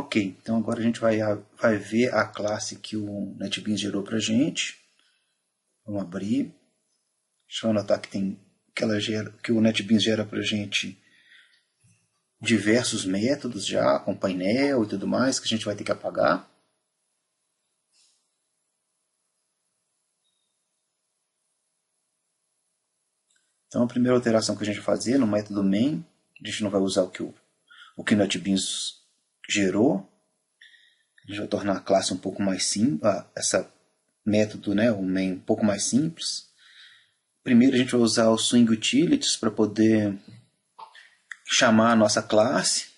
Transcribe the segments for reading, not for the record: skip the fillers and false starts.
Ok, então agora a gente vai ver a classe que o NetBeans gerou para a gente. Vamos abrir. Deixa eu anotar que o NetBeans gera para a gente diversos métodos já, com painel e tudo mais, que a gente vai ter que apagar. Então a primeira alteração que a gente vai fazer no método main, a gente não vai usar o que o NetBeans gerou. A gente vai tornar a classe um pouco mais simples, essa método, né, o main um pouco mais simples. Primeiro a gente vai usar o Swing Utilities para poder chamar a nossa classe,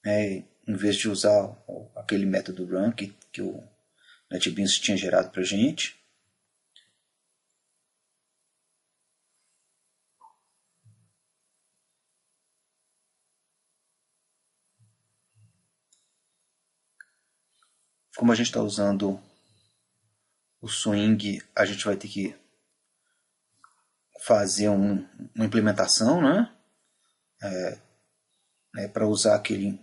né, em vez de usar aquele método run que o NetBeans tinha gerado para a gente. Como a gente está usando o Swing, a gente vai ter que fazer uma implementação, né? Para usar aquele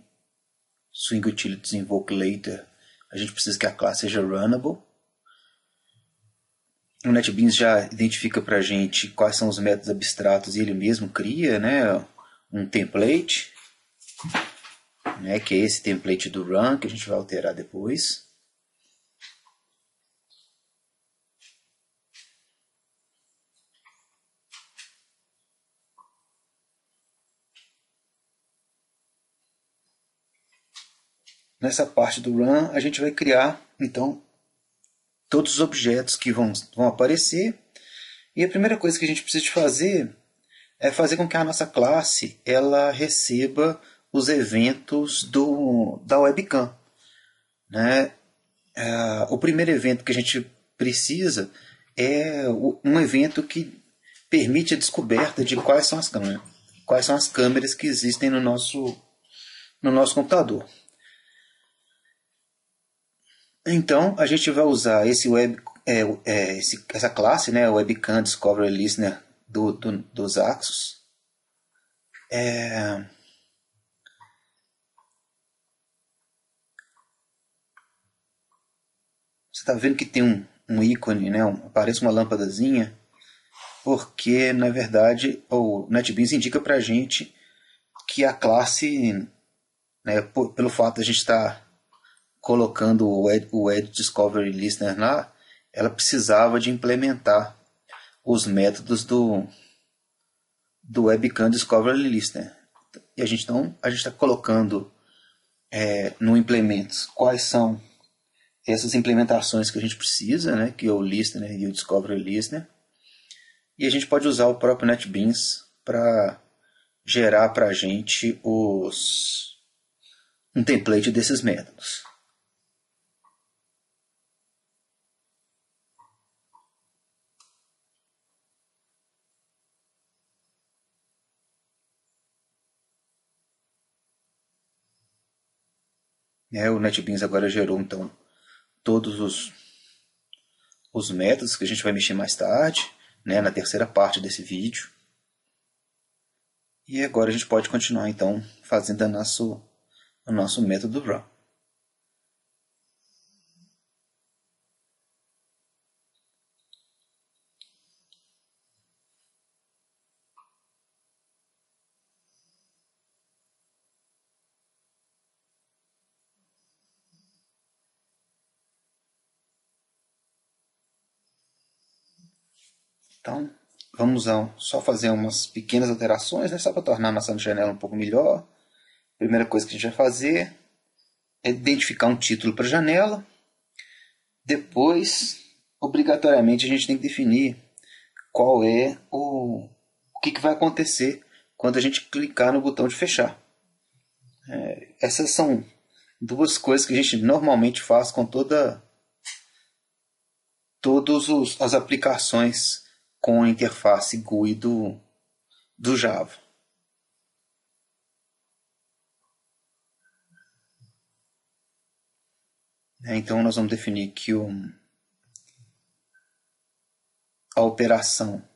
Swing Utilities Invoke Later, a gente precisa que a classe seja runnable. O NetBeans já identifica para a gente quais são os métodos abstratos e ele mesmo cria, né, um template, né, que é esse template do run, que a gente vai alterar depois. Nessa parte do run, a gente vai criar, então, todos os objetos que vão aparecer. E a primeira coisa que a gente precisa de fazer é fazer com que a nossa classe ela receba os eventos da webcam. Né? O primeiro evento que a gente precisa é um evento que permite a descoberta de quais são as câmeras que existem no nosso computador. Então, a gente vai usar essa classe, né, o Webcam Discovery Listener dos Axos. Você está vendo que tem um ícone, né, aparece uma lâmpadazinha, porque, na verdade, o NetBeans indica para a gente que a classe, né, pelo fato de a gente estar colocando o Edge Discovery Listener lá, ela precisava de implementar os métodos do Webcam Discovery Listener. E a gente está colocando no implementos quais são essas implementações que a gente precisa, né, que é o Listener e o Discovery Listener. E a gente pode usar o próprio NetBeans para gerar para a gente um template desses métodos. O NetBeans agora gerou então todos os métodos que a gente vai mexer mais tarde, né, na terceira parte desse vídeo. E agora a gente pode continuar então fazendo o nosso método run. Então, vamos só fazer umas pequenas alterações, né, só para tornar a nossa janela um pouco melhor. Primeira coisa que a gente vai fazer é identificar um título para a janela. Depois, obrigatoriamente, a gente tem que definir qual é o que vai acontecer quando a gente clicar no botão de fechar. Essas são duas coisas que a gente normalmente faz com todas as aplicações com a interface GUI do Java. Então nós vamos definir que a operação,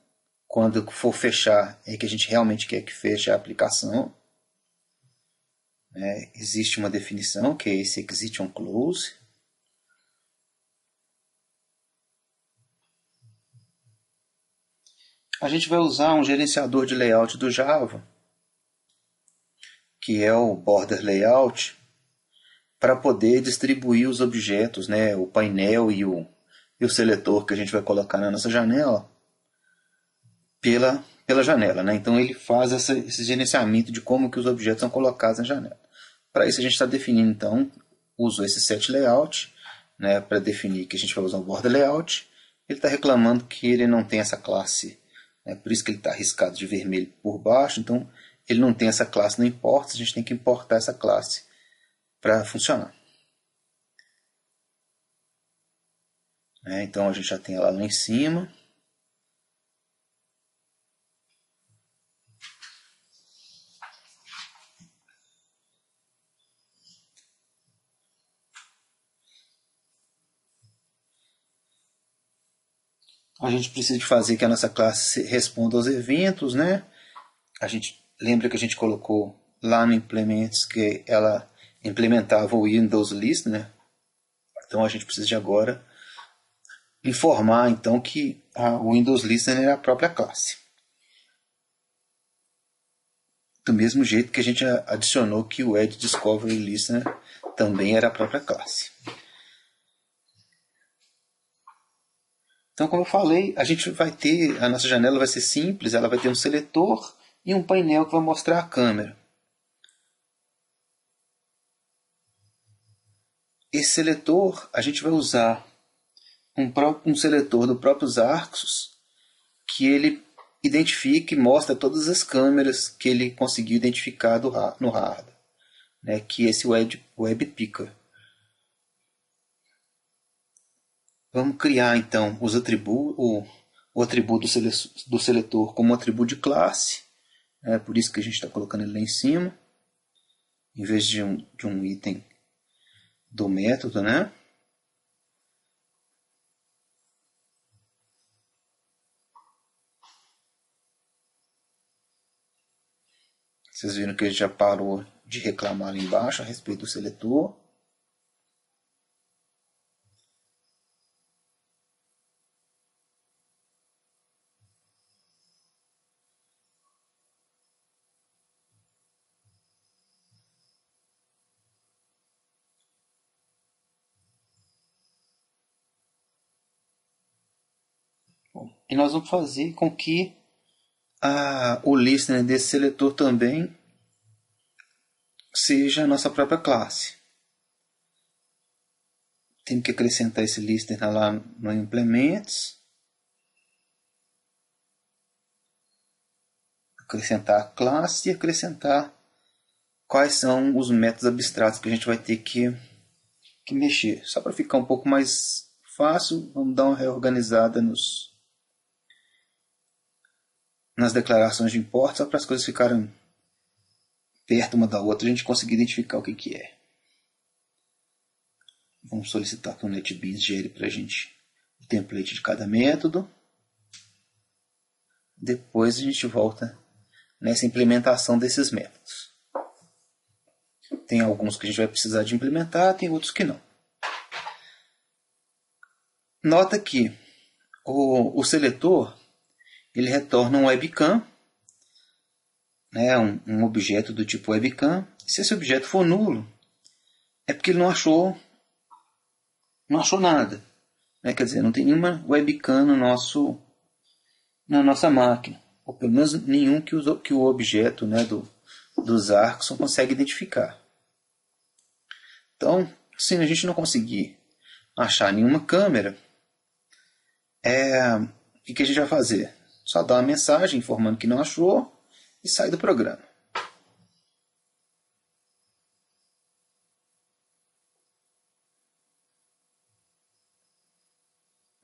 quando for fechar, é que a gente realmente quer que feche a aplicação. Existe uma definição que é esse exit on close. A gente vai usar um gerenciador de layout do Java, que é o border layout, para poder distribuir os objetos, o painel e o seletor que a gente vai colocar na nossa janela pela janela. Então ele faz esse gerenciamento de como que os objetos são colocados na janela. Para isso a gente está definindo, então, usou esse set layout, para definir que a gente vai usar o border layout. Ele está reclamando que ele não tem essa classe, por isso que ele está riscado de vermelho por baixo. Então ele não tem essa classe no import, a gente tem que importar essa classe para funcionar. Então a gente já tem ela lá em cima. A gente precisa de fazer que a nossa classe responda aos eventos, A gente lembra que a gente colocou lá no Implements que ela implementava o Windows Listener. Então a gente precisa de agora informar então que o Windows Listener é a própria classe. Do mesmo jeito que a gente adicionou que o Edge Discovery Listener também era a própria classe. Então, como eu falei, a gente vai ter, a nossa janela vai ser simples, ela vai ter um seletor e um painel que vai mostrar a câmera. Esse seletor, a gente vai usar um seletor do próprio Arxus, que ele identifica e mostra todas as câmeras que ele conseguiu identificar no hardware, que é esse Web Picker. Vamos criar então os atributos, o atributo do seletor como atributo de classe. Por isso que a gente está colocando ele lá em cima, em vez de um item do método, Vocês viram que ele já parou de reclamar ali embaixo a respeito do seletor. Bom, e nós vamos fazer com que o listener desse seletor também seja a nossa própria classe. Temos que acrescentar esse listener lá no Implements. Acrescentar a classe e acrescentar quais são os métodos abstratos que a gente vai ter que mexer. Só para ficar um pouco mais fácil, vamos dar uma reorganizada nas declarações de import, só para as coisas ficarem perto uma da outra e a gente conseguir identificar o que é. Vamos solicitar que o NetBeans gere para a gente o template de cada método. Depois a gente volta nessa implementação desses métodos. Tem alguns que a gente vai precisar de implementar, tem outros que não. Nota que o seletor ele retorna um webcam, um objeto do tipo webcam. Se esse objeto for nulo, é porque ele não achou nada. Quer dizer, não tem nenhuma webcam na nossa máquina. Ou pelo menos nenhum que o objeto dos Arxon consegue identificar. Então, se a gente não conseguir achar nenhuma câmera, o que a gente vai fazer? Só dar uma mensagem informando que não achou e sair do programa.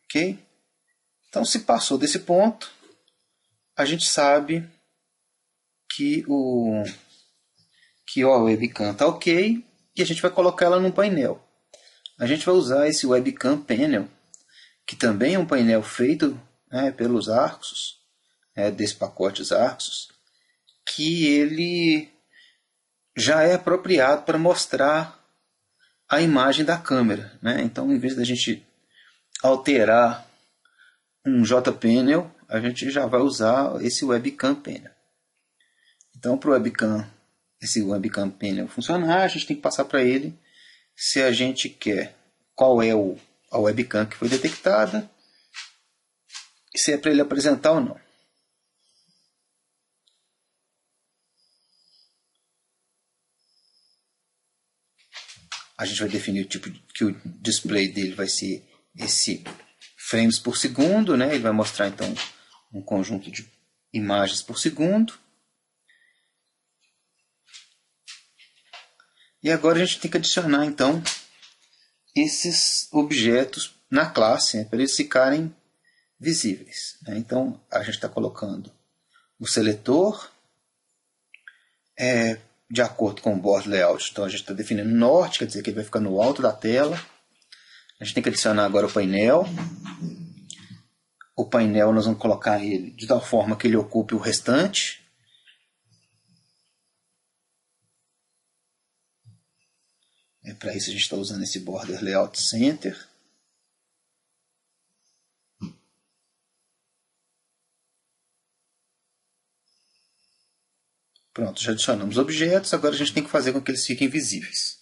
Ok? Então, se passou desse ponto, a gente sabe que a webcam está ok e a gente vai colocar ela num painel. A gente vai usar esse webcam panel, que também é um painel feito pelos Arxus, desse pacote Arxus, que ele já é apropriado para mostrar a imagem da câmera, né? Então, em vez da gente alterar um JPanel, a gente já vai usar esse Webcam Panel. Então, para esse Webcam Panel funcionar, a gente tem que passar para ele se a gente quer qual é a webcam que foi detectada e se é para ele apresentar ou não. A gente vai definir o tipo que o display dele vai ser esse frames por segundo, né? Ele vai mostrar então um conjunto de imagens por segundo. E agora a gente tem que adicionar então esses objetos na classe, né, para eles ficarem visíveis, né? Então a gente está colocando o seletor de acordo com o board layout. Então a gente está definindo norte, quer dizer que ele vai ficar no alto da tela. A gente tem que adicionar agora o painel. O painel nós vamos colocar ele de tal forma que ele ocupe o restante. Para isso a gente está usando esse Border Layout Center. Pronto, já adicionamos objetos, agora a gente tem que fazer com que eles fiquem visíveis.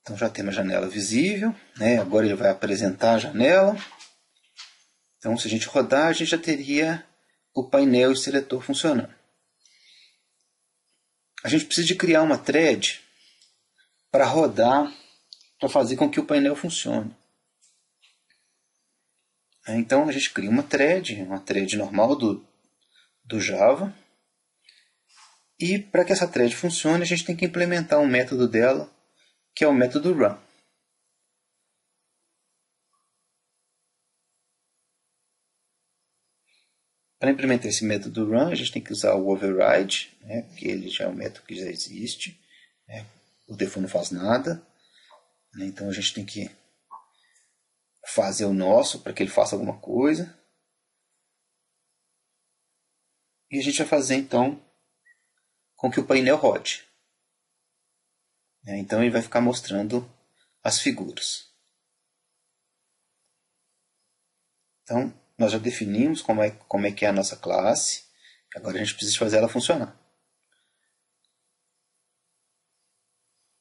Então já temos a janela visível, né? Agora ele vai apresentar a janela. Então se a gente rodar, a gente já teria o painel e o seletor funcionando. A gente precisa de criar uma thread para rodar, para fazer com que o painel funcione. Então a gente cria uma thread normal do Java. E para que essa thread funcione, a gente tem que implementar um método dela, que é o método run. Para implementar esse método run, a gente tem que usar o override, né, porque ele já é um método que já existe. Né, o default não faz nada. Né, então a gente tem que fazer o nosso para que ele faça alguma coisa. E a gente vai fazer então com que o painel rode. Então ele vai ficar mostrando as figuras. Então nós já definimos como é que é a nossa classe. Agora a gente precisa fazer ela funcionar.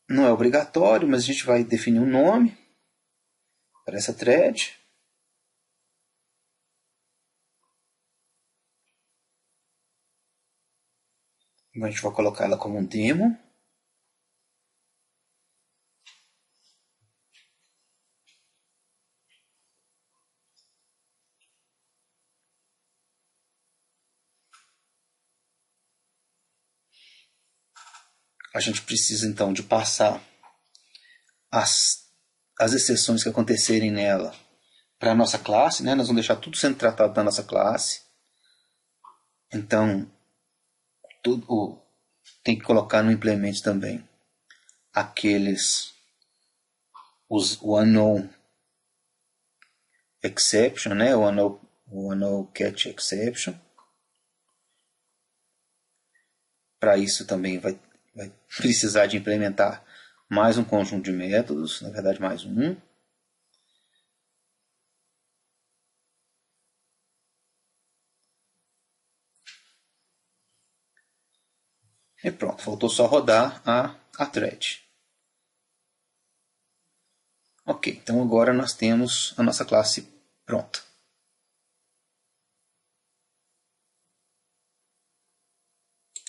Não é obrigatório, mas a gente vai definir um nome para essa thread. A gente vai colocar ela como um demo. A gente precisa então de passar as exceções que acontecerem nela para a nossa classe, né? Nós vamos deixar tudo sendo tratado da nossa classe. Então, tem que colocar no implement também o unknown exception, né? O unknown catch exception. Para isso também vai precisar de implementar mais um conjunto de métodos, na verdade mais um. E pronto, faltou só rodar a thread. Ok, então agora nós temos a nossa classe pronta.